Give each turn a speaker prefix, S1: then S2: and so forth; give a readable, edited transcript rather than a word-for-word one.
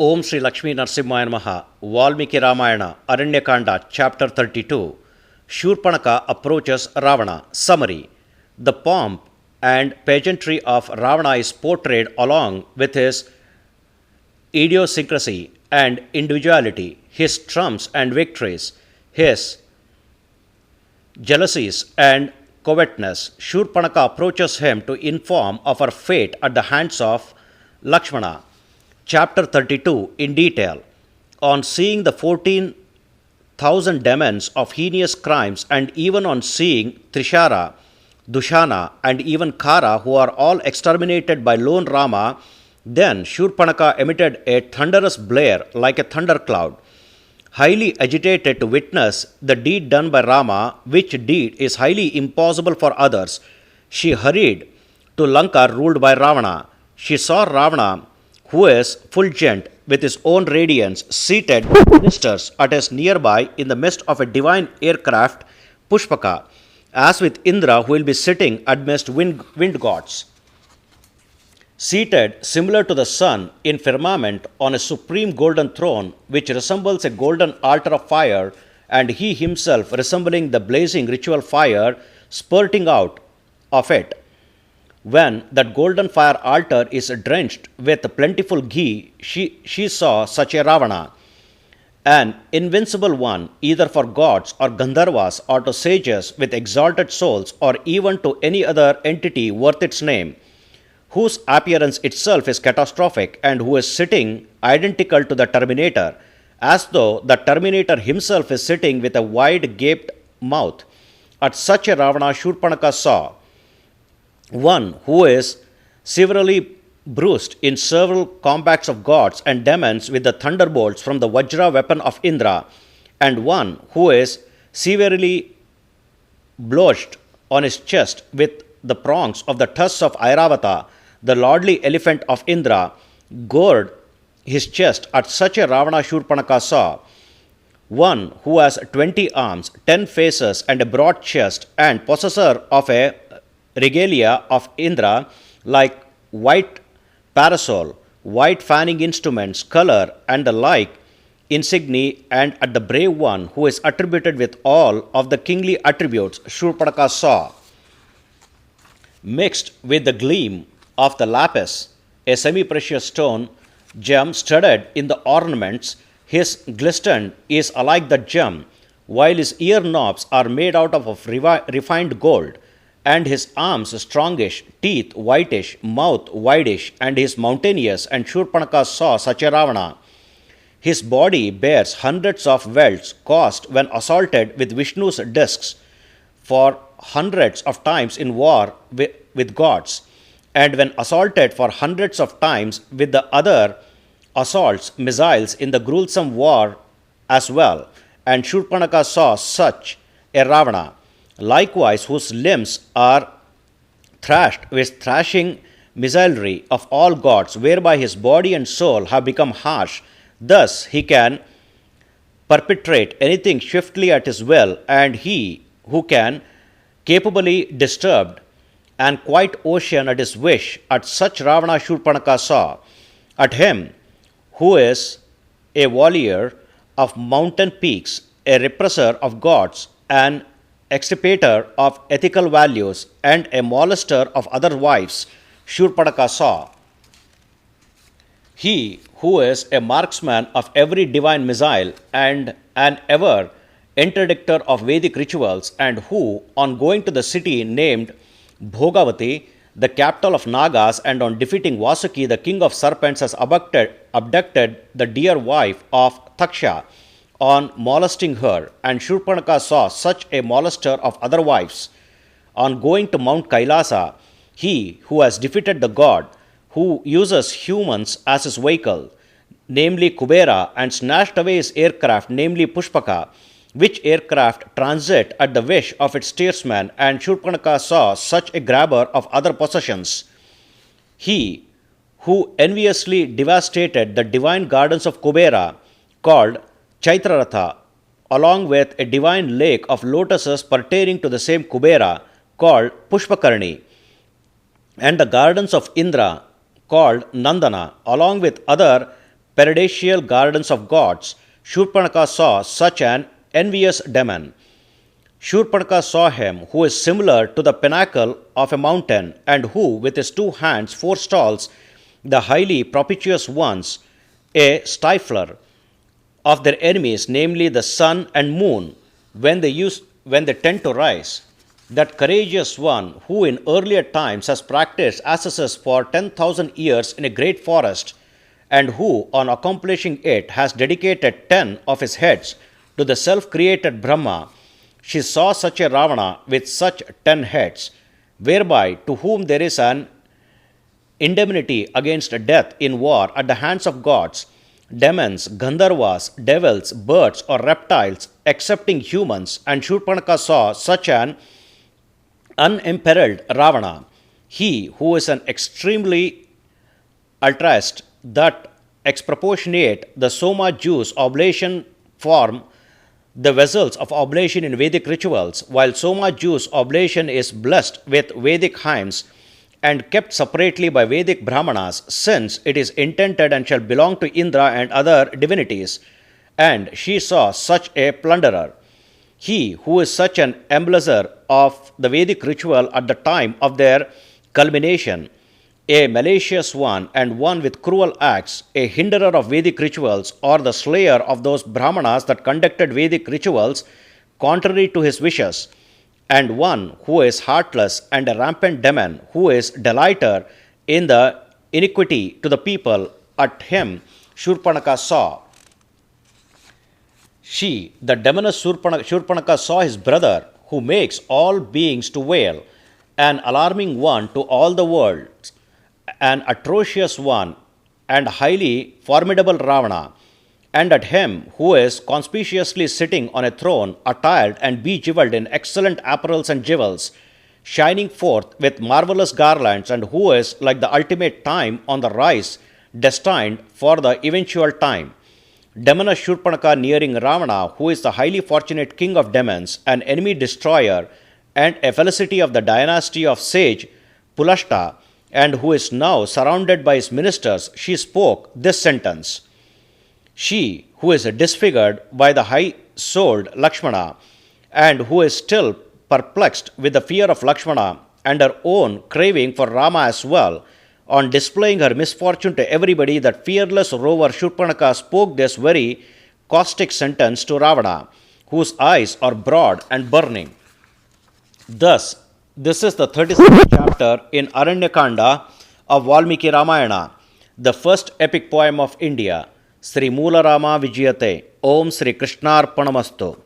S1: Om Sri Lakshmi Narsimhaya Namaha, Valmiki Ramayana, Aranya Kanda, Chapter 32. Shurpanakha approaches Ravana. Summary. The pomp and pageantry of Ravana is portrayed along with his idiosyncrasy and individuality, his trumps and victories, his jalousies and covetousness. Shurpanakha approaches him to inform of her fate at the hands of Lakshmana. Chapter 32 in detail. On seeing the 14,000 demons of heinous crimes, and even on seeing Trishara, Dushana, and even Kara, who are all exterminated by lone Rama, then Shurpanakha emitted a thunderous blare like a thundercloud. Highly agitated to witness the deed done by Rama, which deed is highly impossible for others, she hurried to Lanka ruled by Ravana. She saw Ravana, who is fulgent with his own radiance, seated with ministers at his nearby in the midst of a divine aircraft, Pushpaka, as with Indra, who will be sitting amidst wind gods. Seated similar to the sun in firmament on a supreme golden throne, which resembles a golden altar of fire, and he himself resembling the blazing ritual fire spurting out of it. When that golden fire altar is drenched with plentiful ghee, she saw such a Ravana, an invincible one, either for gods or Gandharvas, or to sages with exalted souls, or even to any other entity worth its name, whose appearance itself is catastrophic, and who is sitting identical to the Terminator, as though the Terminator himself is sitting with a wide gaped mouth. At such a Ravana Shurpanakha saw one who is severely bruised in several combats of gods and demons with the thunderbolts from the Vajra weapon of Indra, and one who is severely blotched on his chest with the prongs of the tusks of Airavata, the lordly elephant of Indra, gored his chest. At such a Ravana Shurpanakha saw one who has 20 arms, 10 faces, and a broad chest, and possessor of a regalia of Indra, like white parasol, white fanning instruments, color, and the like insignia, and at the brave one who is attributed with all of the kingly attributes Shurpanakha saw, mixed with the gleam of the lapis, a semi-precious stone gem studded in the ornaments, his glisten is alike the gem, while his ear knobs are made out of refined gold, and his arms strongish, teeth whitish, mouth wideish, and his mountainous. And Shurpanakha saw such a Ravana. His body bears hundreds of welts caused when assaulted with Vishnu's discs for hundreds of times in war with gods, and when assaulted for hundreds of times with the other assaults, missiles in the gruesome war as well. And Shurpanakha saw such a Ravana, likewise whose limbs are thrashed with thrashing missilery of all gods, whereby his body and soul have become harsh. Thus he can perpetrate anything swiftly at his will, and he who can capably disturb and quiet ocean at his wish. At such Ravana Shurpanakha saw at him who is a warrior of mountain peaks, a repressor of gods, an extirpator of ethical values, and a molester of other wives. Shurpanakha saw he who is a marksman of every divine missile, and an ever interdictor of Vedic rituals, and who, on going to the city named Bhogavati, the capital of Nagas, and on defeating Vasuki, the king of serpents, has abducted the dear wife of Taksha on molesting her. And Shurpanakha saw such a molester of other wives. On going to Mount Kailasa, he who has defeated the god, who uses humans as his vehicle, namely Kubera, and snatched away his aircraft, namely Pushpaka, which aircraft transit at the wish of its steersman. And Shurpanakha saw such a grabber of other possessions, he who enviously devastated the divine gardens of Kubera, called Chaitraratha, along with a divine lake of lotuses pertaining to the same Kubera, called Pushpakarni, and the gardens of Indra, called Nandana, along with other paradisial gardens of gods, Shurpanakha saw such an envious demon. Shurpanakha saw him who is similar to the pinnacle of a mountain and who, with his two hands, forestalls the highly propitious ones, a stifler of their enemies, namely the sun and moon, when they tend to rise. That courageous one who in earlier times has practiced asceticism for 10,000 years in a great forest, and who, on accomplishing it, has dedicated 10 of his heads to the self created Brahma, she saw such a Ravana with such 10 heads, whereby to whom there is an indemnity against death in war at the hands of gods, demons, Gandharvas, devils, birds, or reptiles, excepting humans, and Shurpanakha saw such an unimperiled Ravana, he who is an extremely altruist that expropriate the soma juice oblation form the vessels of oblation in Vedic rituals, while soma juice oblation is blessed with Vedic hymns and kept separately by Vedic Brahmanas, since it is intended and shall belong to Indra and other divinities. And she saw such a plunderer, he who is such an embellisher of the Vedic ritual at the time of their culmination, a malicious one and one with cruel acts, a hinderer of Vedic rituals, or the slayer of those Brahmanas that conducted Vedic rituals contrary to his wishes, and one who is heartless and a rampant demon who is delighter in the iniquity to the people. At him Shurpanakha saw. She, the demoness Shurpanakha, saw his brother, who makes all beings to wail, an alarming one to all the world, an atrocious one and highly formidable Ravana, and at him who is conspicuously sitting on a throne, attired and bejewelled in excellent apparels and jewels, shining forth with marvelous garlands, and who is like the ultimate time on the rise, destined for the eventual time. Demoness Shurpanakha nearing Ravana, who is the highly fortunate king of demons, an enemy destroyer, and a felicity of the dynasty of sage Pulashta, and who is now surrounded by his ministers, she spoke this sentence. She, who is disfigured by the high-souled Lakshmana, and who is still perplexed with the fear of Lakshmana and her own craving for Rama as well, on displaying her misfortune to everybody, that fearless rover Shurpanakha spoke this very caustic sentence to Ravana, whose eyes are broad and burning. Thus, this is the 36th chapter in Aranya Kanda of Valmiki Ramayana, the first epic poem of India. Sri Moola Rama Vijayate. Om Sri Krishnarpanamastu.